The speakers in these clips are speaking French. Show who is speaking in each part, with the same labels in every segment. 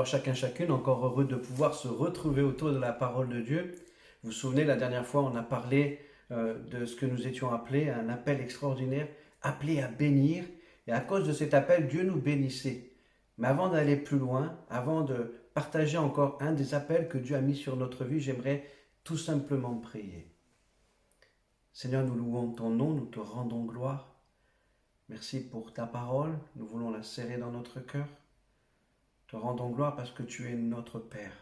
Speaker 1: Bonjour à chacun, chacune, encore heureux de pouvoir se retrouver autour de la parole de Dieu. Vous vous souvenez, la dernière fois, on a parlé de ce que nous étions appelés, un appel extraordinaire, appelé à bénir. Et à cause de cet appel, Dieu nous bénissait. Mais avant d'aller plus loin, avant de partager encore un des appels que Dieu a mis sur notre vie, j'aimerais tout simplement prier. Seigneur, nous louons ton nom, nous te rendons gloire. Merci pour ta parole, nous voulons la serrer dans notre cœur. Te rendons gloire parce que tu es notre Père,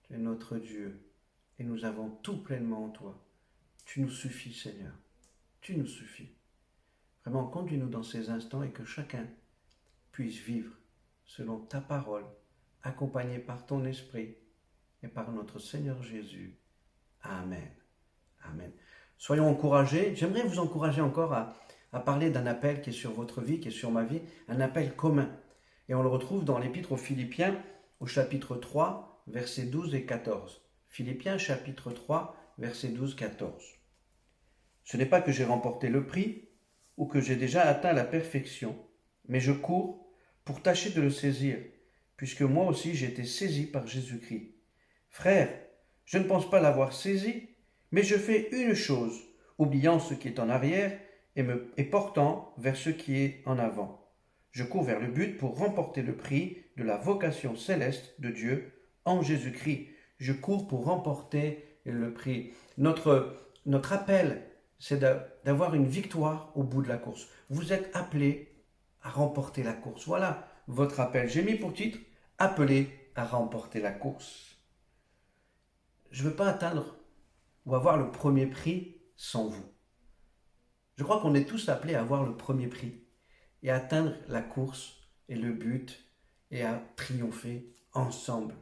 Speaker 1: tu es notre Dieu, et nous avons tout pleinement en toi. Tu nous suffis, Seigneur, tu nous suffis. Vraiment, conduis-nous dans ces instants et que chacun puisse vivre selon ta parole, accompagné par ton esprit et par notre Seigneur Jésus. Amen. Amen. Soyons encouragés. J'aimerais vous encourager encore à parler d'un appel qui est sur votre vie, qui est sur ma vie, un appel commun. Et on le retrouve dans l'Épître aux Philippiens, au chapitre 3, versets 12 et 14. Philippiens, chapitre 3, versets 12-14. Ce n'est pas que j'ai remporté le prix ou que j'ai déjà atteint la perfection, mais je cours pour tâcher de le saisir, puisque moi aussi j'ai été saisi par Jésus-Christ. Frères, je ne pense pas l'avoir saisi, mais je fais une chose, oubliant ce qui est en arrière et portant vers ce qui est en avant. Je cours vers le but pour remporter le prix de la vocation céleste de Dieu en Jésus-Christ. Je cours pour remporter le prix. Notre appel, c'est d'avoir une victoire au bout de la course. Vous êtes appelés à remporter la course. Voilà votre appel. J'ai mis pour titre « Appelé à remporter la course ». Je ne veux pas atteindre ou avoir le premier prix sans vous. Je crois qu'on est tous appelés à avoir le premier prix et à atteindre la course et le but et à triompher ensemble.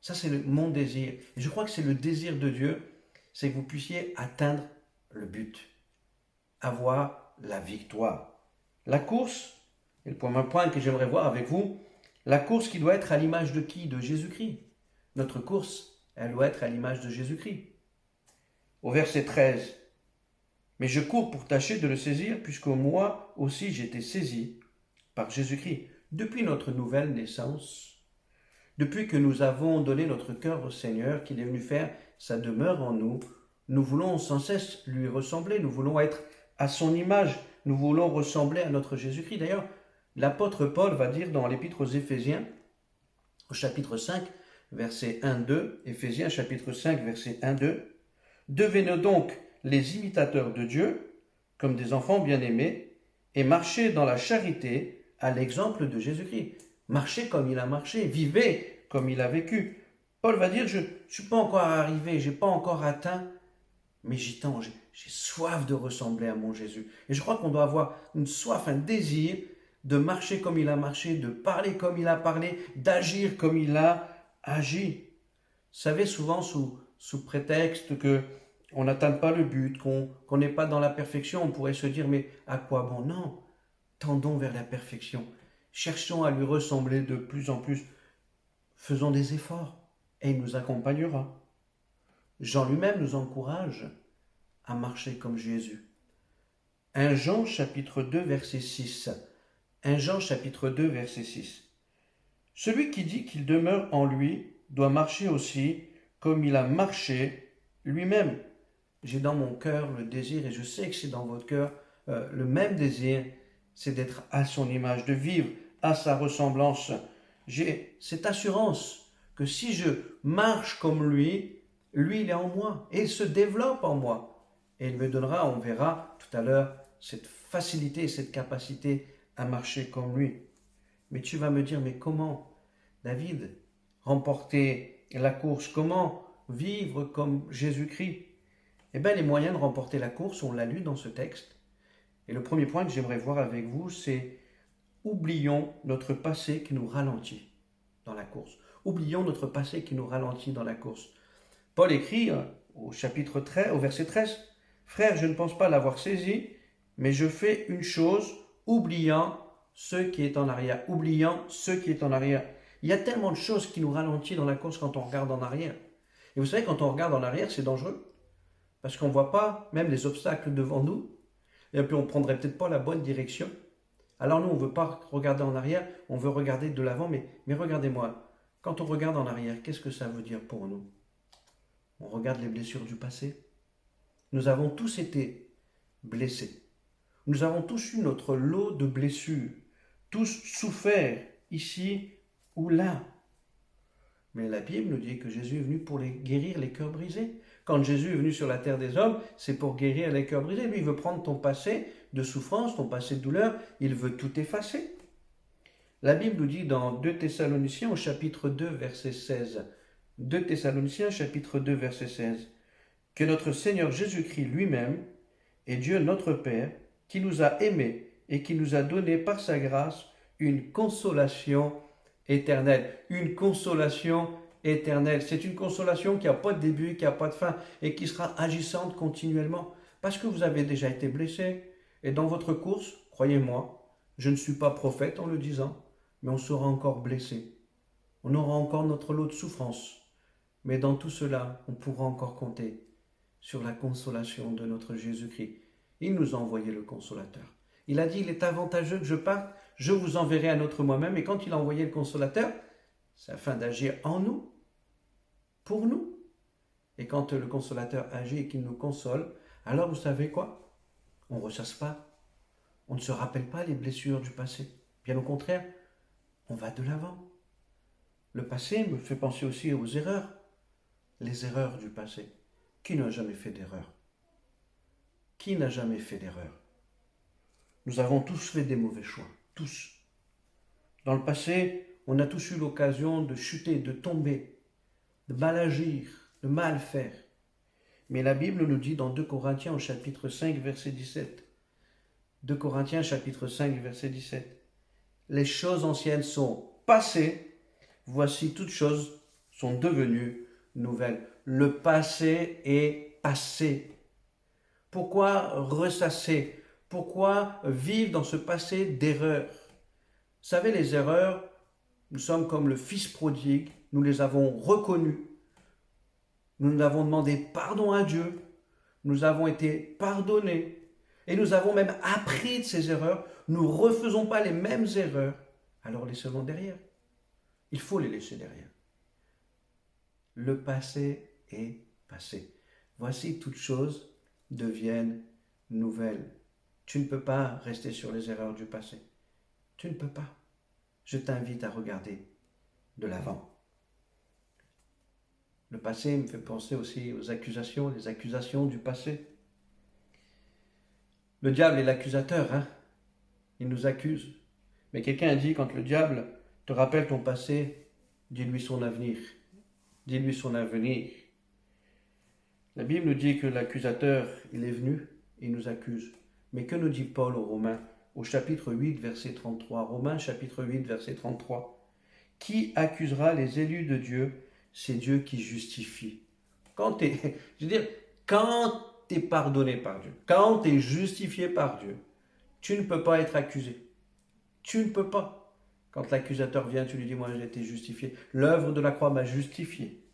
Speaker 1: Ça, c'est mon désir. Et je crois que c'est le désir de Dieu, c'est que vous puissiez atteindre le but, avoir la victoire. La course, et le premier point que j'aimerais voir avec vous, la course qui doit être à l'image de qui? De Jésus-Christ. Notre course, elle doit être à l'image de Jésus-Christ. Au verset 13, « Mais je cours pour tâcher de le saisir, puisque moi aussi j'ai été saisi par Jésus-Christ. » Depuis notre nouvelle naissance, depuis que nous avons donné notre cœur au Seigneur, qu'il est venu faire sa demeure en nous, nous voulons sans cesse lui ressembler, nous voulons être à son image, nous voulons ressembler à notre Jésus-Christ. D'ailleurs, l'apôtre Paul va dire dans l'Épître aux Éphésiens, au chapitre 5, verset 1-2, Éphésiens chapitre 5, verset 1-2, « Devenez donc les imitateurs de Dieu, comme des enfants bien-aimés, et marchez dans la charité à l'exemple de Jésus-Christ. » Marchez comme il a marché, vivez comme il a vécu. Paul va dire, je ne suis pas encore arrivé, je n'ai pas encore atteint, mais j'y tends, j'ai soif de ressembler à mon Jésus. Et je crois qu'on doit avoir une soif, un désir de marcher comme il a marché, de parler comme il a parlé, d'agir comme il a agi. Vous savez, souvent sous prétexte que on n'atteint pas le but, qu'on n'est pas dans la perfection, on pourrait se dire, mais à quoi bon? Non, tendons vers la perfection. Cherchons à lui ressembler de plus en plus. Faisons des efforts et il nous accompagnera. Jean lui-même nous encourage à marcher comme Jésus. 1 Jean chapitre 2 verset 6. 1 Jean chapitre 2 verset 6. Celui qui dit qu'il demeure en lui doit marcher aussi comme il a marché lui-même. J'ai dans mon cœur le désir, et je sais que c'est dans votre cœur le même désir, c'est d'être à son image, de vivre à sa ressemblance. J'ai cette assurance que si je marche comme lui, lui il est en moi et il se développe en moi. Et il me donnera, on verra tout à l'heure, cette facilité, cette capacité à marcher comme lui. Mais tu vas me dire, mais comment, David, remporter la course? Comment vivre comme Jésus-Christ? Eh bien, les moyens de remporter la course, on l'a lu dans ce texte. Et le premier point que j'aimerais voir avec vous, c'est oublions notre passé qui nous ralentit dans la course. Oublions notre passé qui nous ralentit dans la course. Paul écrit au chapitre 13, au verset 13, « Frères, je ne pense pas l'avoir saisi, mais je fais une chose, oubliant ce qui est en arrière. » Oubliant ce qui est en arrière. Il y a tellement de choses qui nous ralentissent dans la course quand on regarde en arrière. Et vous savez, quand on regarde en arrière, c'est dangereux. Parce qu'on ne voit pas même les obstacles devant nous. Et puis on ne prendrait peut-être pas la bonne direction. Alors nous, on ne veut pas regarder en arrière, on veut regarder de l'avant. Mais regardez-moi, Quand on regarde en arrière, qu'est-ce que ça veut dire pour nous? On regarde les blessures du passé. Nous avons tous été blessés. Nous avons tous eu notre lot de blessures, tous souffert ici ou là. Mais la Bible nous dit que Jésus est venu pour guérir les cœurs brisés. Quand Jésus est venu sur la terre des hommes, c'est pour guérir les cœurs brisés. Lui, il veut prendre ton passé de souffrance, ton passé de douleur, il veut tout effacer. La Bible nous dit dans 2 Thessaloniciens au chapitre 2, verset 16, 2 Thessaloniciens chapitre 2, verset 16, que notre Seigneur Jésus-Christ lui-même est Dieu notre Père, qui nous a aimés et qui nous a donné par sa grâce une consolation éternelle. Une consolation éternelle. C'est une consolation qui n'a pas de début, qui n'a pas de fin et qui sera agissante continuellement. Parce que vous avez déjà été blessé. Et dans votre course, croyez-moi, je ne suis pas prophète en le disant, mais on sera encore blessé. On aura encore notre lot de souffrance. Mais dans tout cela, on pourra encore compter sur la consolation de notre Jésus-Christ. Il nous a envoyé le consolateur. Il a dit, il est avantageux que je parte, je vous enverrai un autre moi-même. Et quand il a envoyé le consolateur, c'est afin d'agir en nous, pour nous. Et quand le consolateur agit et qu'il nous console, alors vous savez quoi? On ne ressasse pas. On ne se rappelle pas les blessures du passé. Bien au contraire, on va de l'avant. Le passé me fait penser aussi aux erreurs. Les erreurs du passé. Qui n'a jamais fait d'erreur? Qui n'a jamais fait d'erreur? Nous avons tous fait des mauvais choix. Tous. Dans le passé, on a tous eu l'occasion de chuter, de tomber, de mal agir, de mal faire. Mais la Bible nous dit dans 2 Corinthiens au chapitre 5, verset 17. 2 Corinthiens chapitre 5, verset 17. Les choses anciennes sont passées, voici toutes choses sont devenues nouvelles. Le passé est passé. Pourquoi ressasser? Pourquoi vivre dans ce passé d'erreurs? Vous savez, les erreurs, nous sommes comme le fils prodigue, nous les avons reconnues. Nous avons demandé pardon à Dieu, nous avons été pardonnés et nous avons même appris de ces erreurs. Nous ne refaisons pas les mêmes erreurs, alors laissons-les derrière. Il faut les laisser derrière. Le passé est passé. Voici toutes choses deviennent nouvelles. Tu ne peux pas rester sur les erreurs du passé. Tu ne peux pas. Je t'invite à regarder de l'avant. Le passé me fait penser aussi aux accusations, les accusations du passé. Le diable est l'accusateur, hein? Il nous accuse. Mais quelqu'un a dit, quand le diable te rappelle ton passé, dis-lui son avenir. Dis-lui son avenir. La Bible nous dit que l'accusateur, il est venu, il nous accuse. Mais que nous dit Paul aux Romains, au chapitre 8, verset 33? Romains, chapitre 8, verset 33. Qui accusera les élus de Dieu? C'est Dieu qui justifie. Quand tu es pardonné par Dieu, quand tu es justifié par Dieu, tu ne peux pas être accusé. Tu ne peux pas. Quand l'accusateur vient, tu lui dis, moi j'ai été justifié. L'œuvre de la croix m'a justifié.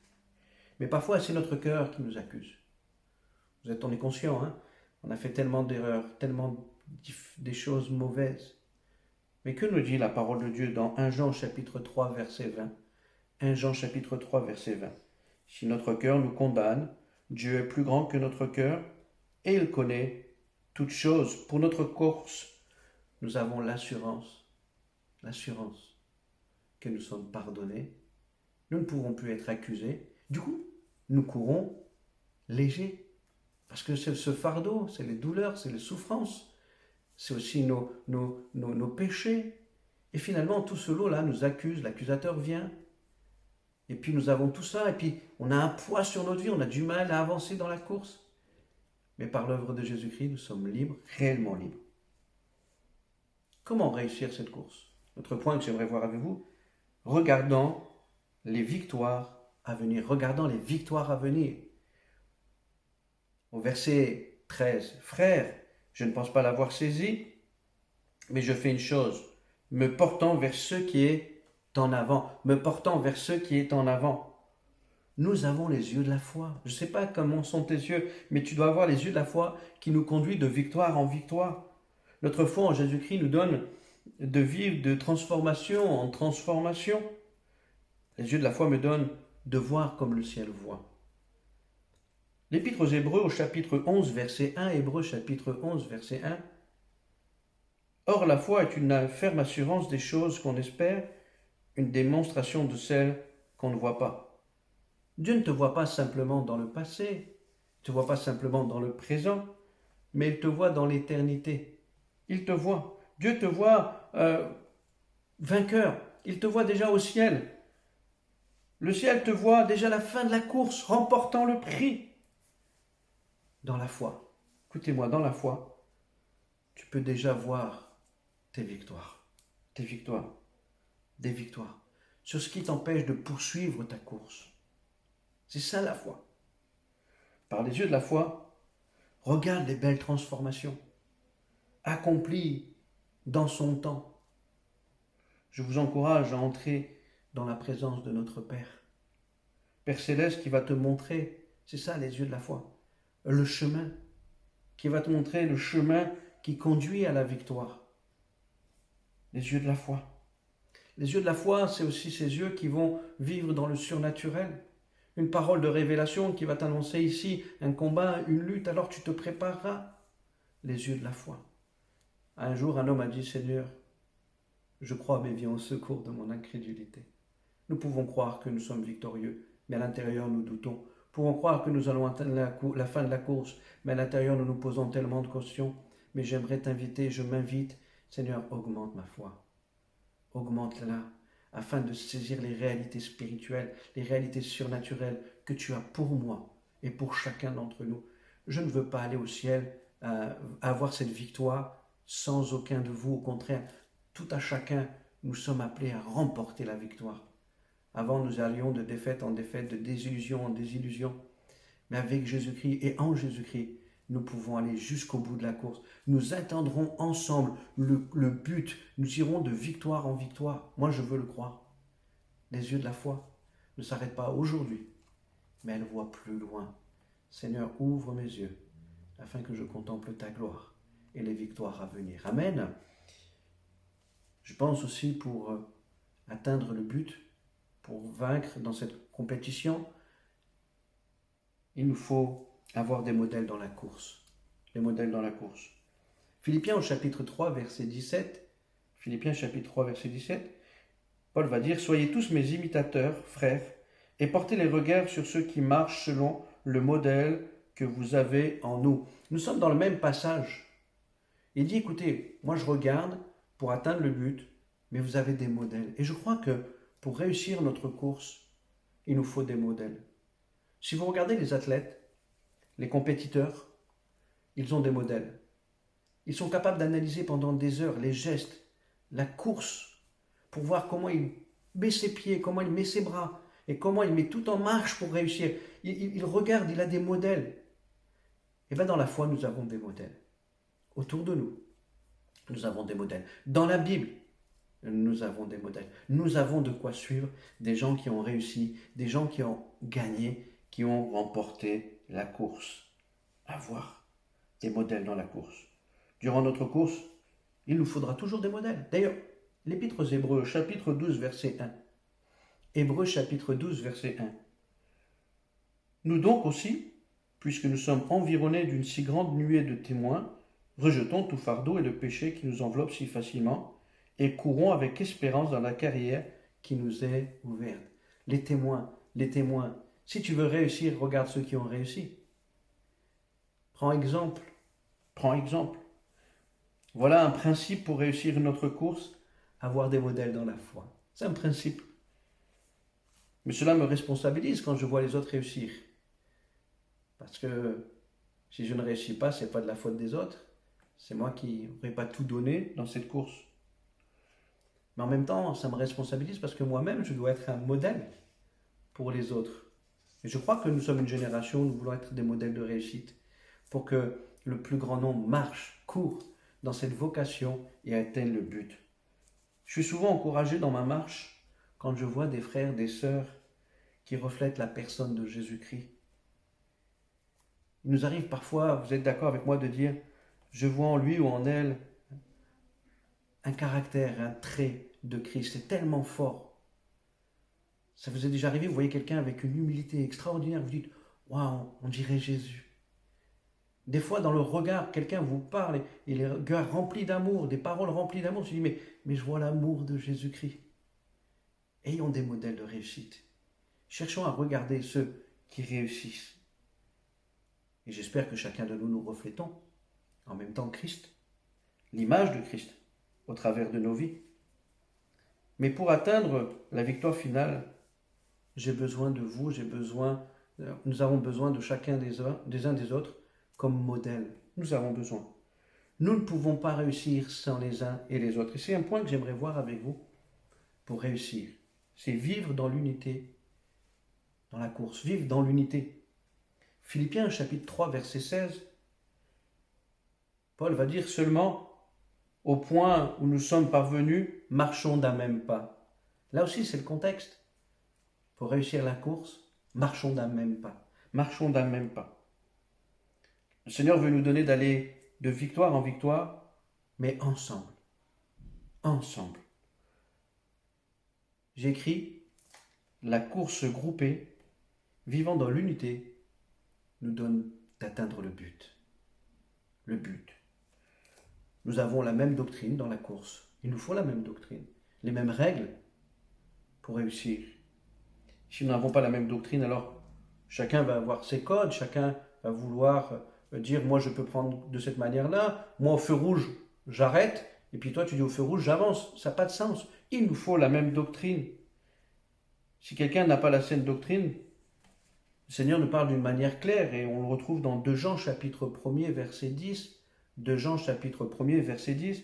Speaker 1: Mais parfois, c'est notre cœur qui nous accuse. On est conscient, hein? On a fait tellement d'erreurs, tellement des choses mauvaises. Mais que nous dit la parole de Dieu dans 1 Jean chapitre 3, verset 20? 1 Jean chapitre 3, verset 20. Si notre cœur nous condamne, Dieu est plus grand que notre cœur et il connaît toutes choses. Pour notre course, nous avons l'assurance que nous sommes pardonnés. Nous ne pourrons plus être accusés. Du coup, nous courons légers. Parce que c'est ce fardeau, c'est les douleurs, c'est les souffrances, c'est aussi nos péchés. Et finalement, tout ce lot-là nous accuse, l'accusateur vient. Et puis nous avons tout ça, et puis on a un poids sur notre vie, on a du mal à avancer dans la course. Mais par l'œuvre de Jésus-Christ, nous sommes libres, réellement libres. Comment réussir cette course? Notre point que j'aimerais voir avec vous, regardant les victoires à venir. Regardant les victoires à venir. Au verset 13, frères, je ne pense pas l'avoir saisi, mais je fais une chose, me portant vers ce qui est en avant, me portant vers ce qui est en avant. Nous avons les yeux de la foi. Je ne sais pas comment sont tes yeux, mais tu dois avoir les yeux de la foi qui nous conduit de victoire en victoire. Notre foi en Jésus-Christ nous donne de vivre de transformation en transformation. Les yeux de la foi me donnent de voir comme le ciel voit. L'Épître aux Hébreux au chapitre 11, verset 1, Hébreux chapitre 11, verset 1. Or la foi est une ferme assurance des choses qu'on espère, une démonstration de celles qu'on ne voit pas. Dieu ne te voit pas simplement dans le passé, il ne te voit pas simplement dans le présent, mais il te voit dans l'éternité. Il te voit. Dieu te voit vainqueur. Il te voit déjà au ciel. Le ciel te voit déjà à la fin de la course, remportant le prix. Dans la foi, écoutez-moi, dans la foi, tu peux déjà voir tes victoires, des victoires, sur ce qui t'empêche de poursuivre ta course. C'est ça la foi. Par les yeux de la foi, regarde les belles transformations, accomplies dans son temps. Je vous encourage à entrer dans la présence de notre Père. Père Céleste qui va te montrer, c'est ça les yeux de la foi, le chemin, qui va te montrer le chemin qui conduit à la victoire. Les yeux de la foi. Les yeux de la foi, c'est aussi ces yeux qui vont vivre dans le surnaturel. Une parole de révélation qui va t'annoncer ici un combat, une lutte, alors tu te prépareras. Les yeux de la foi. Un jour, un homme a dit, Seigneur, je crois, mais viens au secours de mon incrédulité. Nous pouvons croire que nous sommes victorieux, mais à l'intérieur, nous doutons. Nous pouvons croire que nous allons atteindre la fin de la course, mais à l'intérieur, nous nous posons tellement de questions. Mais j'aimerais t'inviter, je m'invite, Seigneur, augmente ma foi. Augmente-la, afin de saisir les réalités spirituelles, les réalités surnaturelles que tu as pour moi et pour chacun d'entre nous. Je ne veux pas aller au ciel, avoir cette victoire sans aucun de vous. Au contraire, tout à chacun, nous sommes appelés à remporter la victoire. Avant, nous allions de défaite en défaite, de désillusion en désillusion. Mais avec Jésus-Christ et en Jésus-Christ, nous pouvons aller jusqu'au bout de la course. Nous atteindrons ensemble le but. Nous irons de victoire en victoire. Moi, je veux le croire. Les yeux de la foi ne s'arrêtent pas aujourd'hui, mais elles voient plus loin. Seigneur, ouvre mes yeux afin que je contemple ta gloire et les victoires à venir. Amen. Je pense aussi pour atteindre le but, pour vaincre dans cette compétition, il nous faut avoir des modèles dans la course. Les modèles dans la course. Philippiens au chapitre 3, verset 17. Philippiens chapitre 3, verset 17. Paul va dire, « Soyez tous mes imitateurs, frères, et portez les regards sur ceux qui marchent selon le modèle que vous avez en nous. » Nous sommes dans le même passage. Il dit, écoutez, moi je regarde pour atteindre le but, mais vous avez des modèles. Et je crois que pour réussir notre course, il nous faut des modèles. Si vous regardez les athlètes, les compétiteurs, ils ont des modèles. Ils sont capables d'analyser pendant des heures les gestes, la course, pour voir comment il met ses pieds, comment il met ses bras, et comment il met tout en marche pour réussir. Il regarde, il a des modèles. Et bien dans la foi, nous avons des modèles. Autour de nous, nous avons des modèles. Dans la Bible, nous avons des modèles. Nous avons de quoi suivre des gens qui ont réussi, des gens qui ont gagné, qui ont remporté la course. Avoir des modèles dans la course. Durant notre course, il nous faudra toujours des modèles. D'ailleurs, l'Épître aux Hébreux, chapitre 12, verset 1. Hébreux, chapitre 12, verset 1. Nous donc aussi, puisque nous sommes environnés d'une si grande nuée de témoins, rejetons tout fardeau et le péché qui nous enveloppe si facilement, et courons avec espérance dans la carrière qui nous est ouverte. Les témoins. Si tu veux réussir, regarde ceux qui ont réussi. Prends exemple. Voilà un principe pour réussir notre course, avoir des modèles dans la foi. C'est un principe. Mais cela me responsabilise quand je vois les autres réussir. Parce que si je ne réussis pas, ce n'est pas de la faute des autres. C'est moi qui n'aurais pas tout donné dans cette course. Mais en même temps, ça me responsabilise parce que moi-même, je dois être un modèle pour les autres. Et je crois que nous sommes une génération où nous voulons être des modèles de réussite pour que le plus grand nombre marche, court dans cette vocation et atteigne le but. Je suis souvent encouragé dans ma marche quand je vois des frères, des sœurs qui reflètent la personne de Jésus-Christ. Il nous arrive parfois, vous êtes d'accord avec moi, de dire « je vois en lui ou en elle un caractère, un trait de Christ, c'est tellement fort. » Ça vous est déjà arrivé, vous voyez quelqu'un avec une humilité extraordinaire, vous dites, waouh, on dirait Jésus. Des fois, dans le regard, quelqu'un vous parle et les regards remplis d'amour, des paroles remplies d'amour, je dis, mais je vois l'amour de Jésus-Christ. Ayons des modèles de réussite. Cherchons à regarder ceux qui réussissent. Et j'espère que chacun de nous nous reflétons en même temps Christ, l'image de Christ, au travers de nos vies. Mais pour atteindre la victoire finale, j'ai besoin de vous, nous avons besoin de chacun des uns des autres comme modèle. Nous avons besoin. Nous ne pouvons pas réussir sans les uns et les autres. Et c'est un point que j'aimerais voir avec vous pour réussir. C'est vivre dans l'unité, dans la course, vivre dans l'unité. Philippiens chapitre 3, verset 16, Paul va dire seulement, au point où nous sommes parvenus, marchons d'un même pas. Là aussi, c'est le contexte. Pour réussir la course, marchons d'un même pas. Marchons d'un même pas. Le Seigneur veut nous donner d'aller de victoire en victoire, mais ensemble. Ensemble. J'écris, la course groupée, vivant dans l'unité, nous donne d'atteindre le but. Le but. Nous avons la même doctrine dans la course. Il nous faut la même doctrine, les mêmes règles pour réussir. Si nous n'avons pas la même doctrine, alors chacun va avoir ses codes, chacun va vouloir dire moi je peux prendre de cette manière-là, moi au feu rouge j'arrête, et puis toi tu dis au feu rouge j'avance. Ça n'a pas de sens. Il nous faut la même doctrine. Si quelqu'un n'a pas la saine doctrine, le Seigneur nous parle d'une manière claire et on le retrouve dans 2 Jean chapitre 1er verset 10. 2 Jean chapitre 1er verset 10.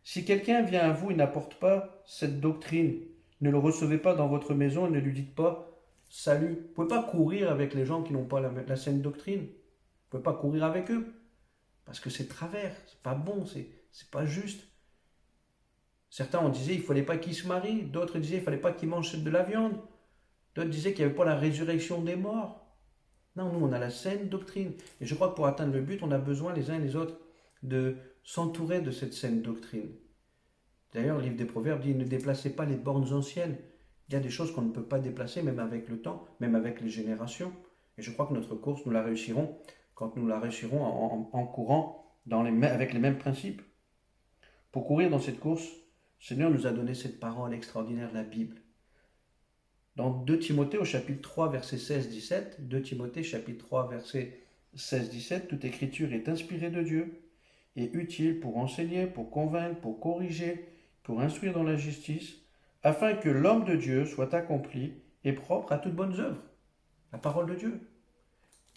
Speaker 1: Si quelqu'un vient à vous et n'apporte pas cette doctrine, ne le recevez pas dans votre maison et ne lui dites pas salut. Vous ne pouvez pas courir avec les gens qui n'ont pas la saine doctrine. Vous ne pouvez pas courir avec eux. Parce que c'est travers, c'est pas bon, c'est pas juste. Certains on disait il ne fallait pas qu'ils se marient, d'autres disaient il ne fallait pas qu'ils mangent de la viande, d'autres disaient qu'il n'y avait pas la résurrection des morts. Non, nous on a la saine doctrine. Et je crois que pour atteindre le but, on a besoin les uns et les autres de s'entourer de cette saine doctrine. D'ailleurs, le livre des Proverbes dit ne déplacez pas les bornes anciennes. Il y a des choses qu'on ne peut pas déplacer, même avec le temps, même avec les générations. Et je crois que notre course, nous la réussirons quand nous la réussirons en courant avec les mêmes principes. Pour courir dans cette course, le Seigneur nous a donné cette parole extraordinaire, la Bible. Dans 2 Timothée au chapitre 3, verset 16-17, 2 Timothée chapitre 3, verset 16-17, toute écriture est inspirée de Dieu et utile pour enseigner, pour convaincre, pour corriger, pour instruire dans la justice, afin que l'homme de Dieu soit accompli et propre à toutes bonnes œuvres. La parole de Dieu.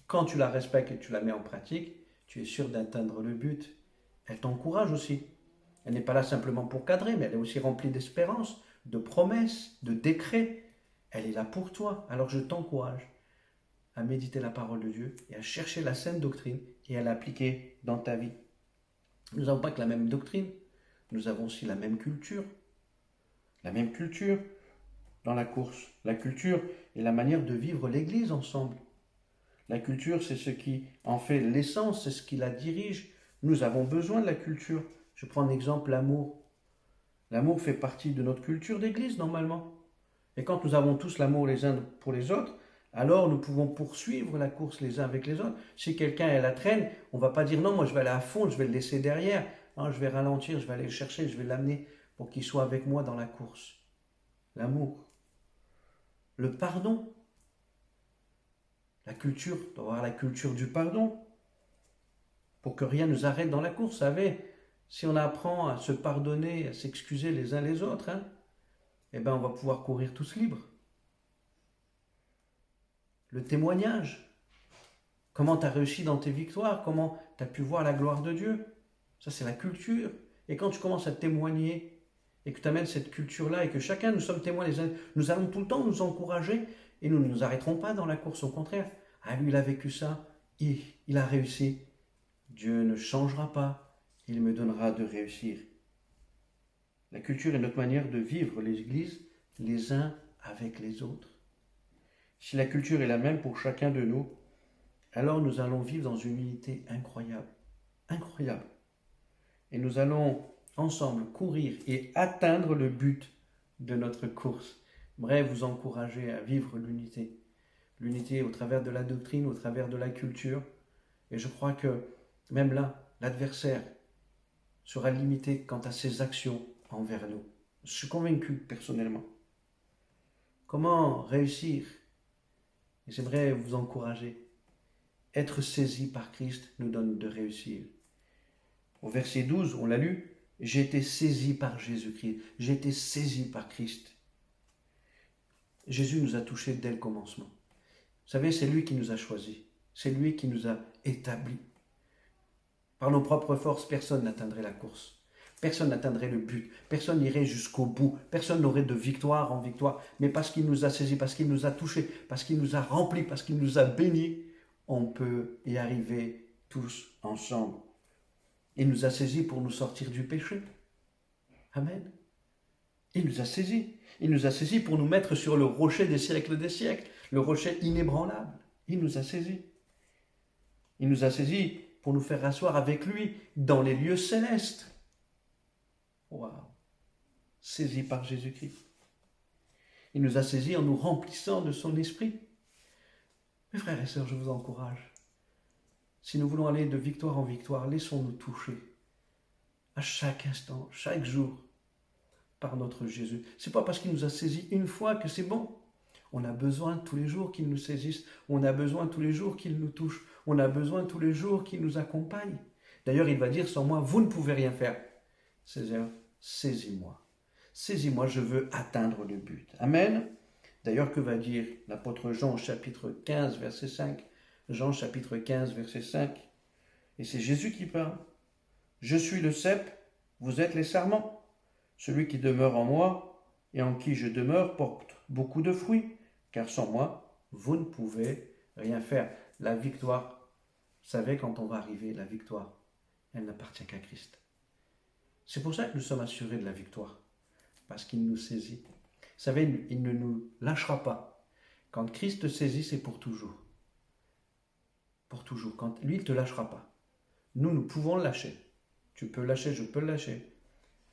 Speaker 1: Quand tu la respectes et tu la mets en pratique, tu es sûr d'atteindre le but. Elle t'encourage aussi. Elle n'est pas là simplement pour cadrer, mais elle est aussi remplie d'espérance, de promesses, de décrets. Elle est là pour toi. Alors je t'encourage à méditer la parole de Dieu et à chercher la saine doctrine et à l'appliquer dans ta vie. Nous n'avons pas que la même doctrine, nous avons aussi la même culture. La même culture dans la course. La culture est la manière de vivre l'Église ensemble. La culture, c'est ce qui en fait l'essence, c'est ce qui la dirige. Nous avons besoin de la culture. Je prends un exemple, l'amour. L'amour fait partie de notre culture d'Église normalement. Et quand nous avons tous l'amour les uns pour les autres, alors nous pouvons poursuivre la course les uns avec les autres. Si quelqu'un est à la traîne, on ne va pas dire non, moi je vais aller à fond, je vais le laisser derrière. Non, je vais ralentir, je vais aller le chercher, je vais l'amener pour qu'il soit avec moi dans la course. L'amour. Le pardon. La culture, on doit avoir la culture du pardon. Pour que rien ne nous arrête dans la course. Vous savez, si on apprend à se pardonner, à s'excuser les uns les autres, eh bien on va pouvoir courir tous libres. Le témoignage. Comment tu as réussi dans tes victoires, comment tu as pu voir la gloire de Dieu. Ça, c'est la culture. Et quand tu commences à témoigner et que tu amènes cette culture-là et que chacun, nous sommes témoins les uns, nous allons tout le temps nous encourager et nous ne nous arrêterons pas dans la course. Au contraire, lui, il a vécu ça, il a réussi. Dieu ne changera pas, il me donnera de réussir. La culture est notre manière de vivre l'Église les uns avec les autres. Si la culture est la même pour chacun de nous, alors nous allons vivre dans une unité incroyable. Incroyable. Et nous allons ensemble courir et atteindre le but de notre course. J'aimerais vous encourager à vivre l'unité. L'unité au travers de la doctrine, au travers de la culture. Et je crois que même là, l'adversaire sera limité quant à ses actions envers nous. Je suis convaincu personnellement. Comment réussir? Et j'aimerais vous encourager. Être saisi par Christ nous donne de réussir. Au verset 12, on l'a lu, j'ai été saisi par Jésus-Christ. J'ai été saisi par Christ. Jésus nous a touchés dès le commencement. Vous savez, c'est lui qui nous a choisis. C'est lui qui nous a établis. Par nos propres forces, personne n'atteindrait la course. Personne n'atteindrait le but. Personne n'irait jusqu'au bout. Personne n'aurait de victoire en victoire. Mais parce qu'il nous a saisis, parce qu'il nous a touchés, parce qu'il nous a remplis, parce qu'il nous a bénis, on peut y arriver tous ensemble. Il nous a saisis pour nous sortir du péché. Amen. Il nous a saisis. Il nous a saisis pour nous mettre sur le rocher des siècles, le rocher inébranlable. Il nous a saisis. Il nous a saisis pour nous faire asseoir avec lui dans les lieux célestes. Waouh! Saisis par Jésus-Christ. Il nous a saisis en nous remplissant de son esprit. Mes frères et sœurs, je vous encourage. Si nous voulons aller de victoire en victoire, laissons-nous toucher à chaque instant, chaque jour, par notre Jésus. Ce n'est pas parce qu'il nous a saisis une fois que c'est bon. On a besoin tous les jours qu'il nous saisisse. On a besoin tous les jours qu'il nous touche. On a besoin tous les jours qu'il nous accompagne. D'ailleurs, il va dire, sans moi, vous ne pouvez rien faire. Seigneur, saisis-moi. Saisis-moi, je veux atteindre le but. Amen. D'ailleurs, que va dire l'apôtre Jean au chapitre 15, verset 5? Jean chapitre 15, verset 5. Et c'est Jésus qui parle. Je suis le cep, vous êtes les sarments. Celui qui demeure en moi et en qui je demeure porte beaucoup de fruits, car sans moi, vous ne pouvez rien faire. La victoire, vous savez, quand on va arriver, la victoire, elle n'appartient qu'à Christ. C'est pour ça que nous sommes assurés de la victoire, parce qu'il nous saisit. Vous savez, il ne nous lâchera pas. Quand Christ te saisit, c'est pour toujours. Pour toujours. Quand lui, il ne te lâchera pas. Nous pouvons le lâcher. Tu peux le lâcher, je peux le lâcher.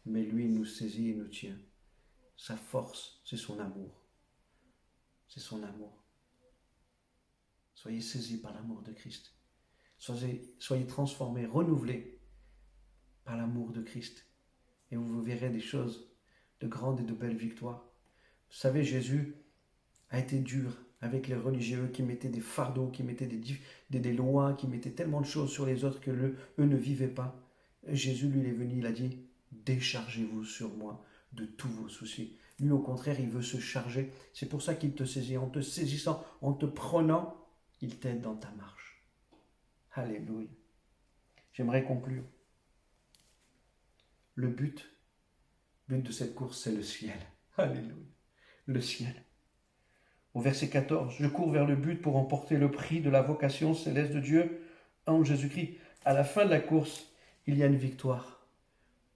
Speaker 1: Mais lui, il nous saisit et nous tient. Sa force, c'est son amour. C'est son amour. Soyez saisis par l'amour de Christ. Soyez transformés, renouvelés par l'amour de Christ. Et vous verrez des choses de grandes et de belles victoires. Vous savez, Jésus a été dur avec les religieux qui mettaient des fardeaux, qui mettaient des lois, qui mettaient tellement de choses sur les autres que eux ne vivaient pas. Et Jésus, lui, il est venu, il a dit, déchargez-vous sur moi de tous vos soucis. Lui, au contraire, il veut se charger. C'est pour ça qu'il te saisit. En te saisissant, en te prenant, il t'aide dans ta marche. Alléluia. J'aimerais conclure. Le but de cette course, c'est le ciel. Alléluia. Le ciel. Au verset 14, je cours vers le but pour emporter le prix de la vocation céleste de Dieu en Jésus-Christ. À la fin de la course, il y a une victoire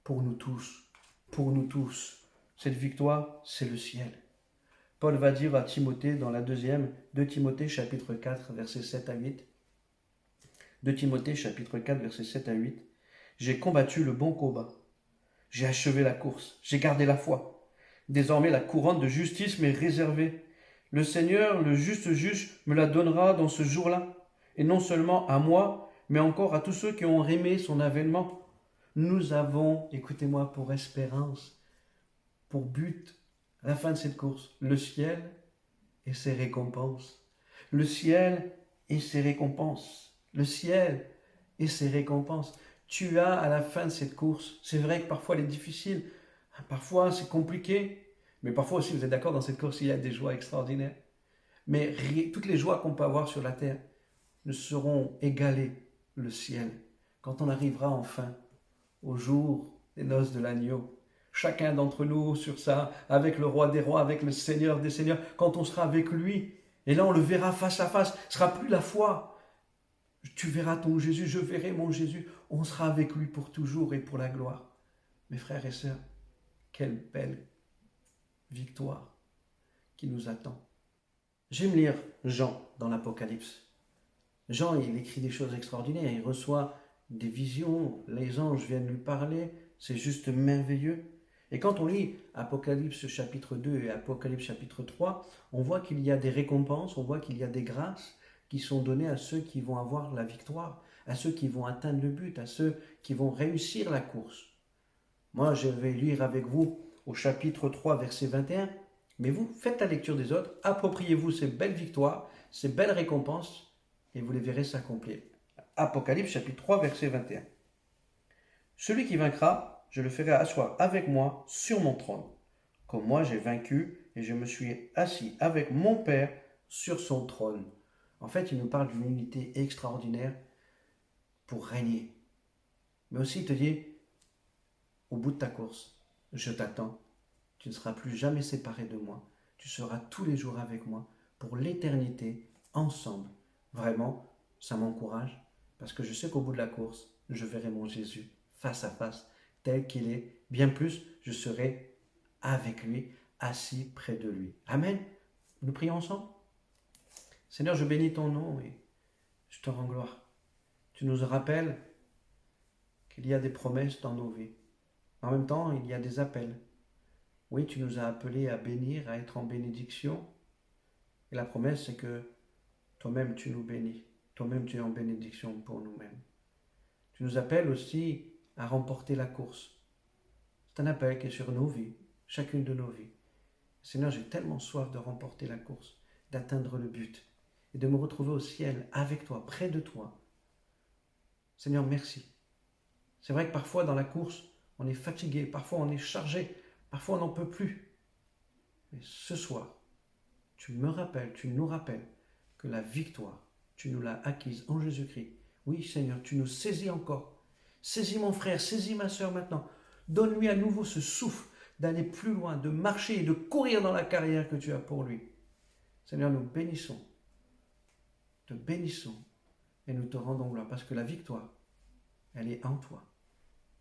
Speaker 1: pour nous tous. Pour nous tous. Cette victoire, c'est le ciel. Paul va dire à Timothée dans la deuxième, 2 Timothée chapitre 4, versets 7 à 8. 2 Timothée chapitre 4, versets 7 à 8. J'ai combattu le bon combat. J'ai achevé la course. J'ai gardé la foi. Désormais, la couronne de justice m'est réservée. Le Seigneur, le juste juge, me la donnera dans ce jour-là. Et non seulement à moi, mais encore à tous ceux qui ont aimé son avènement. Nous avons, écoutez-moi, pour espérance, pour but, à la fin de cette course, le ciel et ses récompenses. Le ciel et ses récompenses. Le ciel et ses récompenses. Tu as à la fin de cette course, c'est vrai que parfois elle est difficile, parfois c'est compliqué, mais parfois aussi, vous êtes d'accord, dans cette course, il y a des joies extraordinaires. Mais toutes les joies qu'on peut avoir sur la terre ne seront égalées le ciel quand on arrivera enfin au jour des noces de l'agneau. Chacun d'entre nous sur ça, avec le roi des rois, avec le Seigneur des seigneurs, quand on sera avec lui, et là on le verra face à face, ce ne sera plus la foi. Tu verras ton Jésus, je verrai mon Jésus, on sera avec lui pour toujours et pour la gloire. Mes frères et sœurs, quelle belle victoire qui nous attend. J'aime lire Jean dans l'Apocalypse. Jean, il écrit des choses extraordinaires, il reçoit des visions, les anges viennent lui parler, c'est juste merveilleux. Et quand on lit Apocalypse chapitre 2 et Apocalypse chapitre 3, on voit qu'il y a des récompenses, on voit qu'il y a des grâces qui sont données à ceux qui vont avoir la victoire, à ceux qui vont atteindre le but, à ceux qui vont réussir la course. Moi, je vais lire avec vous au chapitre 3, verset 21. Mais vous, faites la lecture des autres, appropriez-vous ces belles victoires, ces belles récompenses, et vous les verrez s'accomplir. Apocalypse chapitre 3, verset 21. Celui qui vaincra, je le ferai asseoir avec moi sur mon trône, comme moi j'ai vaincu et je me suis assis avec mon Père sur son trône. En fait, il nous parle d'une unité extraordinaire pour régner. Mais aussi, il te dit, au bout de ta course, je t'attends. Tu ne seras plus jamais séparé de moi. Tu seras tous les jours avec moi pour l'éternité, ensemble. Vraiment, ça m'encourage parce que je sais qu'au bout de la course, je verrai mon Jésus face à face, tel qu'il est. Bien plus, je serai avec lui, assis près de lui. Amen. Nous prions ensemble. Seigneur, je bénis ton nom et je te rends gloire. Tu nous rappelles qu'il y a des promesses dans nos vies. En même temps, il y a des appels. Oui, tu nous as appelés à bénir, à être en bénédiction. Et la promesse, c'est que toi-même, tu nous bénis. Toi-même, tu es en bénédiction pour nous-mêmes. Tu nous appelles aussi à remporter la course. C'est un appel qui est sur nos vies, chacune de nos vies. Seigneur, j'ai tellement soif de remporter la course, d'atteindre le but et de me retrouver au ciel avec toi, près de toi. Seigneur, merci. C'est vrai que parfois dans la course, on est fatigué, parfois on est chargé, parfois on n'en peut plus. Mais ce soir, tu me rappelles, tu nous rappelles que la victoire, tu nous l'as acquise en Jésus-Christ. Oui, Seigneur, tu nous saisis encore. Saisis mon frère, saisis ma sœur maintenant. Donne-lui à nouveau ce souffle d'aller plus loin, de marcher et de courir dans la carrière que tu as pour lui. Seigneur, nous bénissons, te bénissons et nous te rendons gloire parce que la victoire, elle est en toi.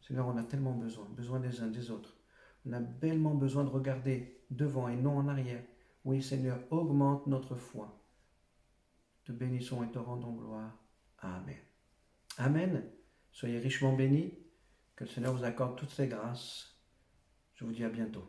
Speaker 1: Seigneur, on a tellement besoin des uns des autres. On a bellement besoin de regarder devant et non en arrière. Oui, Seigneur, augmente notre foi. Te bénissons et te rendons gloire. Amen. Amen. Soyez richement bénis. Que le Seigneur vous accorde toutes ses grâces. Je vous dis à bientôt.